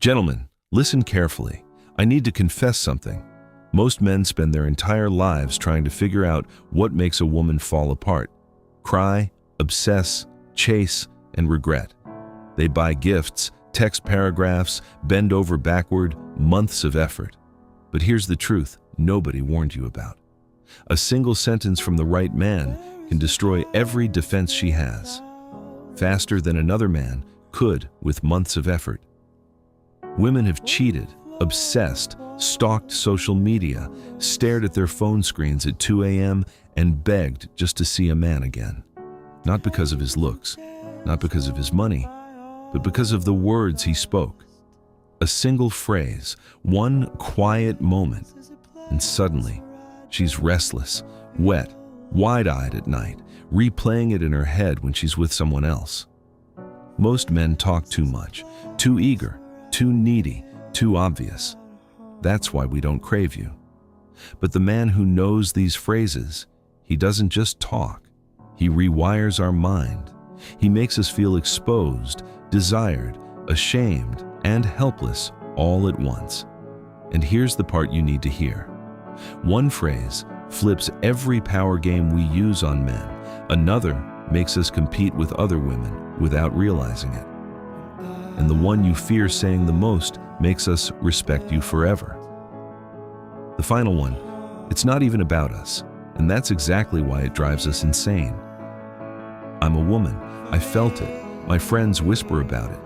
Gentlemen, listen carefully. I need to confess something. Most men spend their entire lives trying to figure out what makes a woman fall apart. Cry, obsess, chase, and regret. They buy gifts, text paragraphs, bend over backward, months of effort. But here's the truth nobody warned you about. A single sentence from the right man can destroy every defense she has, faster than another man could with months of effort. Women have cheated, obsessed, stalked social media, stared at their phone screens at 2 a.m. and begged just to see a man again. Not because of his looks, not because of his money, but because of the words he spoke. A single phrase, one quiet moment, and suddenly she's restless, wet, wide-eyed at night, replaying it in her head when she's with someone else. Most men talk too much, too eager, too needy, too obvious. That's why we don't crave you. But the man who knows these phrases, he doesn't just talk. He rewires our mind. He makes us feel exposed, desired, ashamed, and helpless all at once. And here's the part you need to hear. One phrase flips every power game we use on men. Another makes us compete with other women without realizing it. And the one you fear saying the most makes us respect you forever. The final one, it's not even about us, and that's exactly why it drives us insane. I'm a woman. I felt it. My friends whisper about it.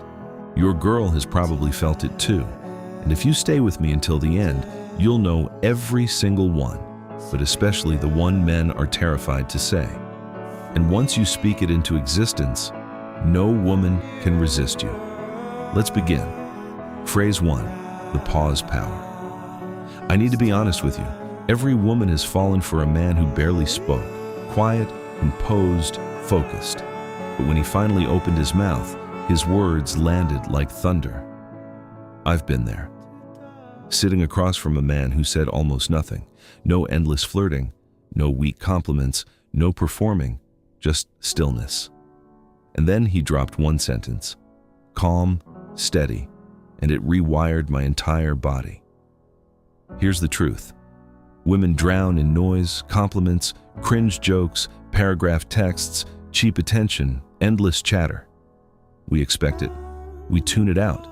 Your girl has probably felt it too. And if you stay with me until the end, you'll know every single one, but especially the one men are terrified to say. And once you speak it into existence, no woman can resist you. Let's begin. Phrase 1, the pause power. I need to be honest with you. Every woman has fallen for a man who barely spoke, quiet, composed, focused. But when he finally opened his mouth, his words landed like thunder. I've been there. Sitting across from a man who said almost nothing, no endless flirting, no weak compliments, no performing, just stillness. And then he dropped one sentence, calm, steady, and it rewired my entire body. Here's the truth. Women drown in noise, compliments, cringe jokes, paragraph texts, cheap attention, endless chatter. We expect it. We tune it out.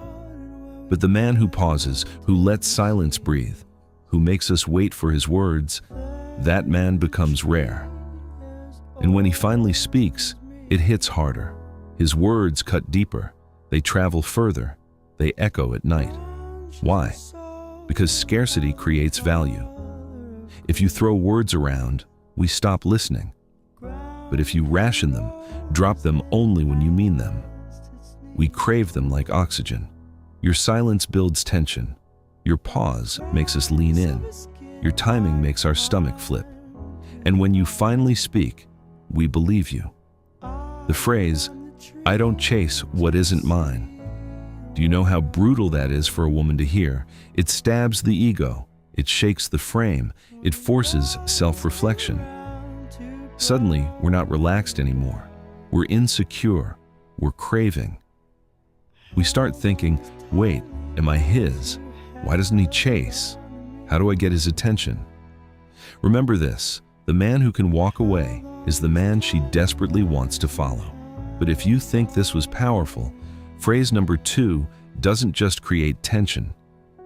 But the man who pauses, who lets silence breathe, who makes us wait for his words, that man becomes rare. And when he finally speaks, it hits harder. His words cut deeper. They travel further. They echo at night. Why? Because scarcity creates value. If you throw words around, we stop listening. But if you ration them, drop them only when you mean them, we crave them like oxygen. Your silence builds tension. Your pause makes us lean in. Your timing makes our stomach flip. And when you finally speak, we believe you. The phrase, I don't chase what isn't mine. Do you know how brutal that is for a woman to hear? It stabs the ego. It shakes the frame. It forces self-reflection. Suddenly, we're not relaxed anymore. We're insecure. We're craving. We start thinking, wait, am I his? Why doesn't he chase? How do I get his attention? Remember this, the man who can walk away is the man she desperately wants to follow. But if you think this was powerful, phrase number 2 doesn't just create tension.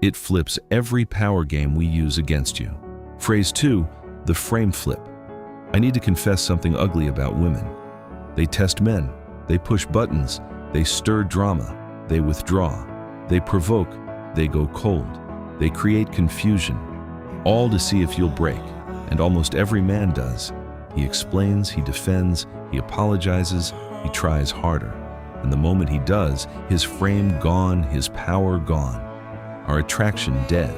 It flips every power game we use against you. Phrase 2, the frame flip. I need to confess something ugly about women. They test men. They push buttons. They stir drama. They withdraw. They provoke. They go cold. They create confusion, all to see if you'll break. And almost every man does. He explains, he defends, he apologizes, he tries harder. And the moment he does, his frame gone, his power gone, our attraction dead.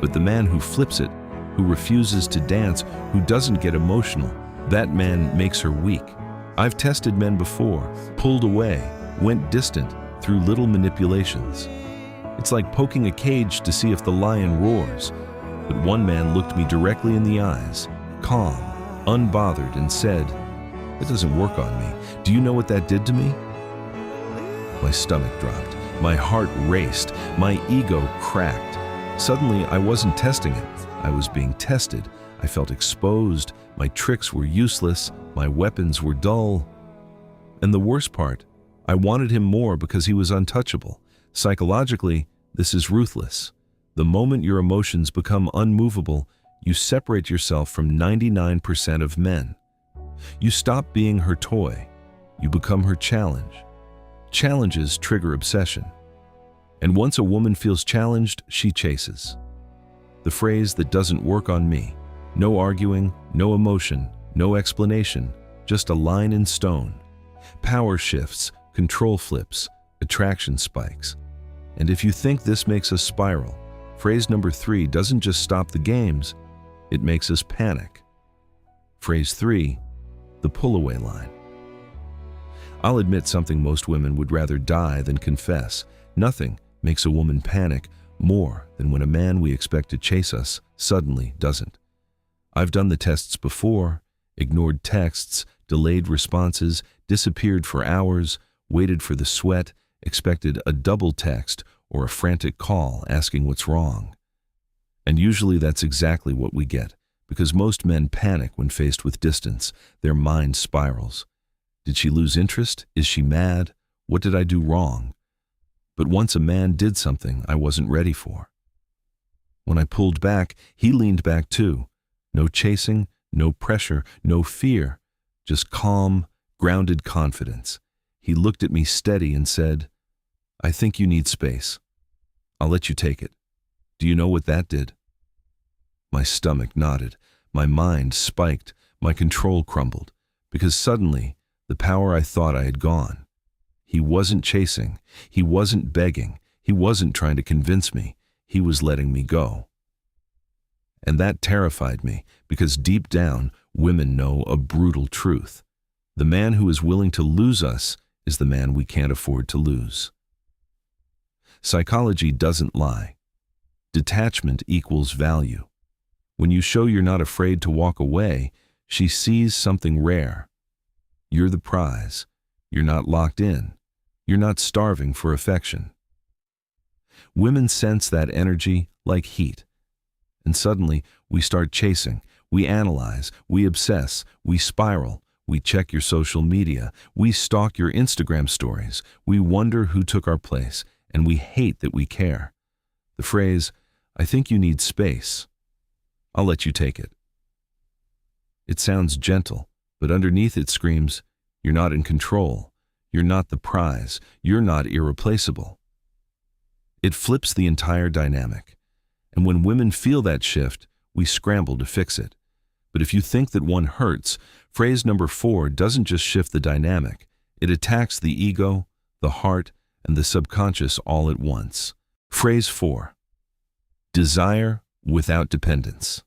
But the man who flips it, who refuses to dance, who doesn't get emotional, that man makes her weak. I've tested men before, pulled away, went distant through little manipulations. It's like poking a cage to see if the lion roars. But one man looked me directly in the eyes, calm, unbothered, and said, "It doesn't work on me. Do you know what that did to me?" My stomach dropped. My heart raced, my ego cracked. Suddenly, I wasn't testing him. I was being tested. I felt exposed. My tricks were useless. My weapons were dull. And the worst part, I wanted him more because he was untouchable. Psychologically, this is ruthless. The moment your emotions become unmovable, you separate yourself from 99% of men. You stop being her toy. You become her challenge. Challenges trigger obsession. And once a woman feels challenged, she chases. The phrase that doesn't work on me. No arguing, no emotion, no explanation, just a line in stone. Power shifts, control flips, attraction spikes. And if you think this makes us spiral, phrase number 3 doesn't just stop the games, it makes us panic. Phrase 3, the pull-away line. I'll admit something most women would rather die than confess. Nothing makes a woman panic more than when a man we expect to chase us suddenly doesn't. I've done the tests before, ignored texts, delayed responses, disappeared for hours, waited for the sweat, expected a double text or a frantic call asking what's wrong. And usually that's exactly what we get, because most men panic when faced with distance. Their mind spirals. Did she lose interest? Is she mad? What did I do wrong? But once a man did something I wasn't ready for. When I pulled back, he leaned back too. No chasing, no pressure, no fear, just calm, grounded confidence. He looked at me steady and said, "I think you need space. I'll let you take it." Do you know what that did? My stomach knotted, my mind spiked, my control crumbled, because suddenly, the power I thought I had gone. He wasn't chasing, he wasn't begging, he wasn't trying to convince me, he was letting me go. And that terrified me, because deep down, women know a brutal truth. The man who is willing to lose us is the man we can't afford to lose. Psychology doesn't lie. Detachment equals value. When you show you're not afraid to walk away, she sees something rare. You're the prize. You're not locked in. You're not starving for affection. Women sense that energy like heat. And suddenly, we start chasing. We analyze. We obsess. We spiral. We check your social media. We stalk your Instagram stories. We wonder who took our place, and we hate that we care. The phrase, "I think you need space. I'll let you take it." It sounds gentle, but underneath it screams, you're not in control. You're not the prize. You're not irreplaceable. It flips the entire dynamic. And when women feel that shift, we scramble to fix it. But if you think that one hurts, phrase number 4 doesn't just shift the dynamic. It attacks the ego, the heart, and the subconscious all at once. Phrase 4. Desire without dependence.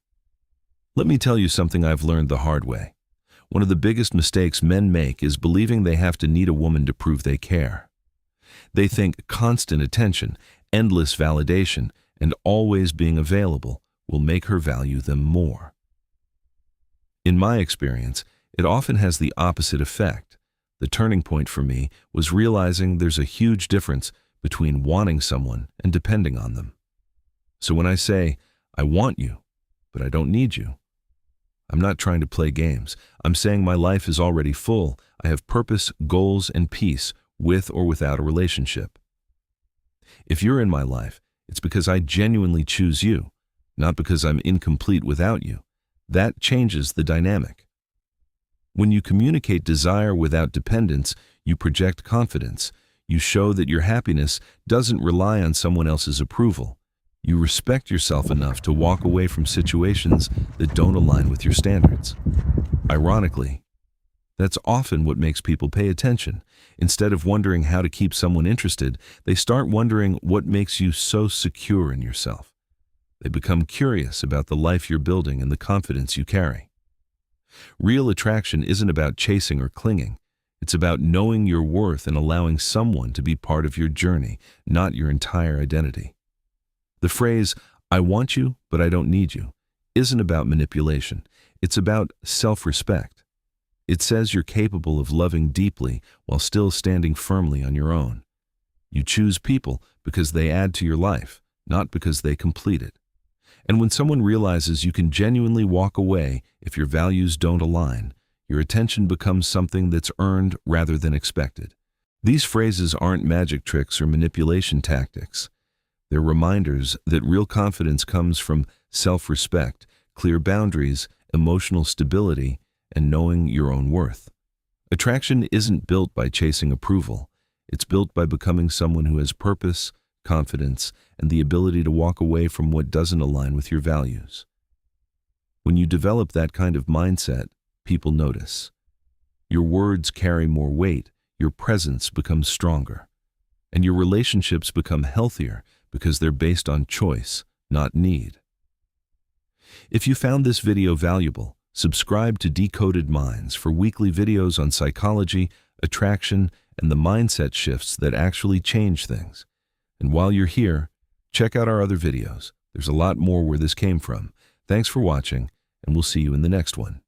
Let me tell you something I've learned the hard way. One of the biggest mistakes men make is believing they have to need a woman to prove they care. They think constant attention, endless validation, and always being available will make her value them more. In my experience, it often has the opposite effect. The turning point for me was realizing there's a huge difference between wanting someone and depending on them. So when I say, "I want you, but I don't need you," I'm not trying to play games. I'm saying my life is already full. I have purpose, goals, and peace, with or without a relationship. If you're in my life, it's because I genuinely choose you, not because I'm incomplete without you. That changes the dynamic. When you communicate desire without dependence, you project confidence. You show that your happiness doesn't rely on someone else's approval. You respect yourself enough to walk away from situations that don't align with your standards. Ironically, that's often what makes people pay attention. Instead of wondering how to keep someone interested, they start wondering what makes you so secure in yourself. They become curious about the life you're building and the confidence you carry. Real attraction isn't about chasing or clinging. It's about knowing your worth and allowing someone to be part of your journey, not your entire identity. The phrase, "I want you, but I don't need you," isn't about manipulation. It's about self-respect. It says you're capable of loving deeply while still standing firmly on your own. You choose people because they add to your life, not because they complete it. And when someone realizes you can genuinely walk away if your values don't align, your attention becomes something that's earned rather than expected. These phrases aren't magic tricks or manipulation tactics. They're reminders that real confidence comes from self-respect, clear boundaries, emotional stability, and knowing your own worth. Attraction isn't built by chasing approval. It's built by becoming someone who has purpose, confidence, and the ability to walk away from what doesn't align with your values. When you develop that kind of mindset, people notice. Your words carry more weight, your presence becomes stronger, and your relationships become healthier because they're based on choice, not need. If you found this video valuable, subscribe to Decoded Minds for weekly videos on psychology, attraction, and the mindset shifts that actually change things. And while you're here, check out our other videos. There's a lot more where this came from. Thanks for watching, and we'll see you in the next one.